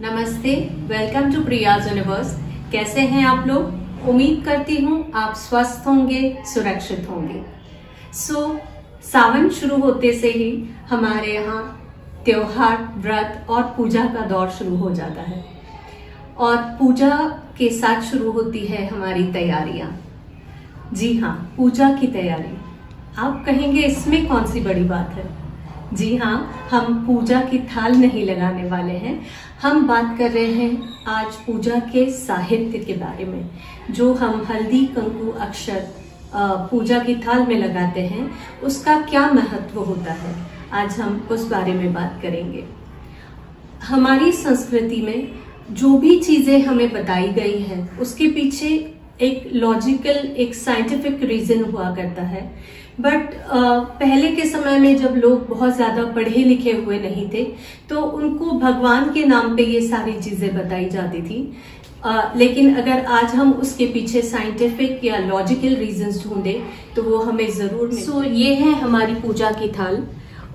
नमस्ते, welcome to Priya's universe. कैसे हैं आप लोग? उम्मीद करती हूँ आप स्वस्थ होंगे, सुरक्षित होंगे। सावन शुरू होते से ही हमारे यहाँ त्योहार, व्रत और पूजा का दौर शुरू हो जाता है और पूजा के साथ शुरू होती है हमारी तैयारियां। जी हाँ, पूजा की तैयारी। आप कहेंगे इसमें कौन सी बड़ी बात है? जी हाँ, हम पूजा की थाल नहीं लगाने वाले हैं। हम बात कर रहे हैं आज पूजा के साहित्य के बारे में, जो हम हल्दी, कंकु, अक्षत पूजा की थाल में लगाते हैं, उसका क्या महत्व होता है। आज हम उस बारे में बात करेंगे। हमारी संस्कृति में जो भी चीजें हमें बताई गई हैं, उसके पीछे एक लॉजिकल, एक साइंटिफिक रीजन हुआ करता है। बट पहले के समय में जब लोग बहुत ज्यादा पढ़े लिखे हुए नहीं थे, तो उनको भगवान के नाम पे ये सारी चीजें बताई जाती थी। लेकिन अगर आज हम उसके पीछे साइंटिफिक या लॉजिकल रीजंस ढूंढे तो वो हमें जरूर मिले। ये है हमारी पूजा की थाल,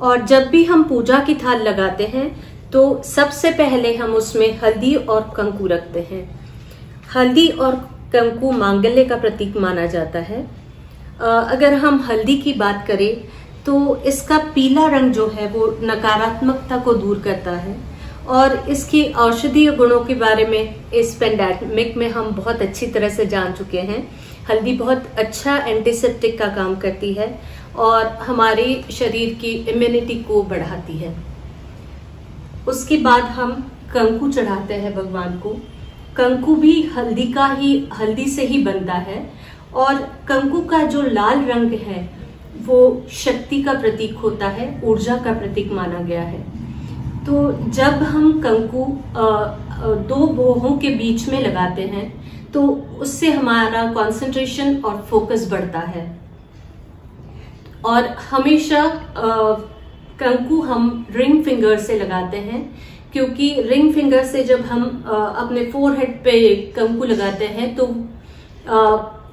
और जब भी हम पूजा की थाल लगाते हैं तो सबसे पहले हम उसमें हल्दी और कंकु रखते हैं। हल्दी और कंकु मांगल्य का प्रतीक माना जाता है। अगर हम हल्दी की बात करें तो इसका पीला रंग जो है वो नकारात्मकता को दूर करता है, और इसके औषधीय गुणों के बारे में इस पेंडेमिक में हम बहुत अच्छी तरह से जान चुके हैं। हल्दी बहुत अच्छा एंटीसेप्टिक का काम करती है और हमारे शरीर की इम्यूनिटी को बढ़ाती है। उसके बाद हम कंकु चढ़ाते हैं भगवान को। कंकु भी हल्दी से ही बनता है, और कंकु का जो लाल रंग है वो शक्ति का प्रतीक होता है, ऊर्जा का प्रतीक माना गया है। तो जब हम कंकु दो बोहों के बीच में लगाते हैं तो उससे हमारा कंसंट्रेशन और फोकस बढ़ता है। और हमेशा कंकु हम रिंग फिंगर से लगाते हैं, क्योंकि रिंग फिंगर से जब हम अपने फोरहेड पे कंकु लगाते हैं तो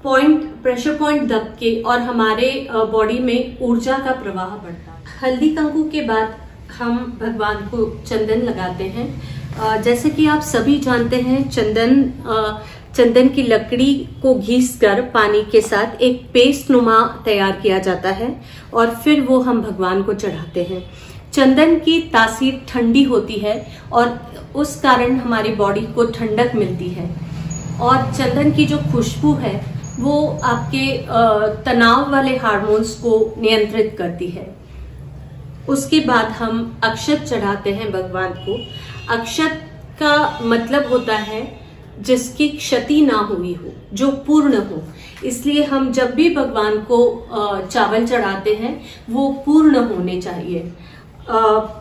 प्रेशर पॉइंट दब के और हमारे बॉडी में ऊर्जा का प्रवाह बढ़ता है। हल्दी कंकु के बाद हम भगवान को चंदन लगाते हैं। जैसे कि आप सभी जानते हैं, चंदन की लकड़ी को घिसकर पानी के साथ एक पेस्ट नुमा तैयार किया जाता है और फिर वो हम भगवान को चढ़ाते हैं। चंदन की तासीर ठंडी होती है और उस कारण हमारी बॉडी को ठंडक मिलती है, और चंदन की जो खुशबू है वो आपके तनाव वाले हार्मोन्स को नियंत्रित करती है। उसके बाद हम अक्षत चढ़ाते हैं भगवान को। अक्षत का मतलब होता है जिसकी क्षति ना हुई हो, जो पूर्ण हो। इसलिए हम जब भी भगवान को चावल चढ़ाते हैं वो पूर्ण होने चाहिए।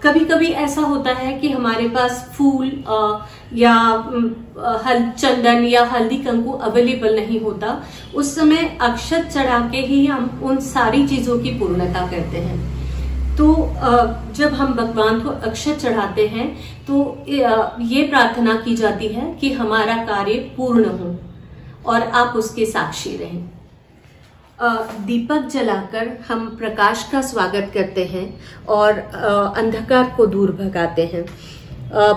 कभी कभी ऐसा होता है कि हमारे पास फूल या चंदन या हल्दी कंकु अवेलेबल नहीं होता। उस समय अक्षत चढ़ा के ही हम उन सारी चीजों की पूर्णता करते हैं। तो जब हम भगवान को अक्षत चढ़ाते हैं तो ये प्रार्थना की जाती है कि हमारा कार्य पूर्ण हो और आप उसके साक्षी रहें। दीपक जलाकर हम प्रकाश का स्वागत करते हैं और अंधकार को दूर भगाते हैं।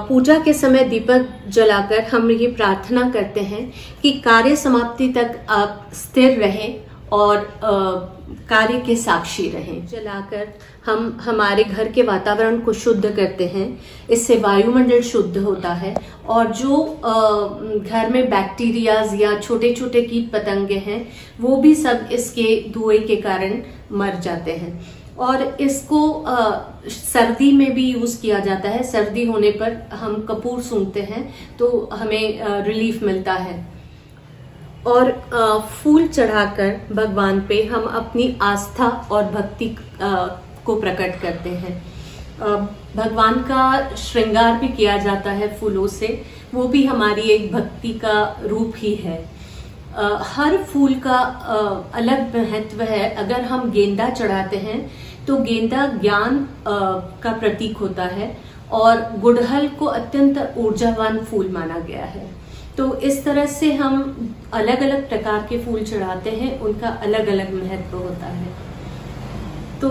पूजा के समय दीपक जलाकर हम ये प्रार्थना करते हैं कि कार्य समाप्ति तक आप स्थिर रहें और कार्य के साक्षी रहें। जलाकर हम हमारे घर के वातावरण को शुद्ध करते हैं। इससे वायुमंडल शुद्ध होता है, और जो घर में बैक्टीरियाज या छोटे छोटे कीट पतंगे हैं वो भी सब इसके धुएं के कारण मर जाते हैं। और इसको सर्दी में भी यूज किया जाता है। सर्दी होने पर हम कपूर सूंघते हैं तो हमें रिलीफ मिलता है। और फूल चढ़ाकर भगवान पे हम अपनी आस्था और भक्ति को प्रकट करते हैं। भगवान का श्रृंगार भी किया जाता है फूलों से, वो भी हमारी एक भक्ति का रूप ही है। हर फूल का अलग महत्व है। अगर हम गेंदा चढ़ाते हैं तो गेंदा ज्ञान का प्रतीक होता है, और गुड़हल को अत्यंत ऊर्जावान फूल माना गया है। तो इस तरह से हम अलग अलग प्रकार के फूल चढ़ाते हैं, उनका अलग अलग महत्व होता है। तो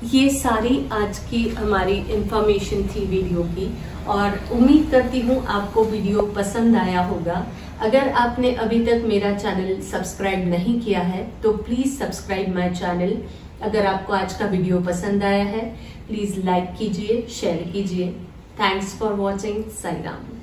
ये सारी आज की हमारी इंफॉर्मेशन थी वीडियो की, और उम्मीद करती हूँ आपको वीडियो पसंद आया होगा। अगर आपने अभी तक मेरा चैनल सब्सक्राइब नहीं किया है तो प्लीज सब्सक्राइब माय चैनल। अगर आपको आज का वीडियो पसंद आया है प्लीज लाइक कीजिए, शेयर कीजिए। Thanks for watching. Sai Ram.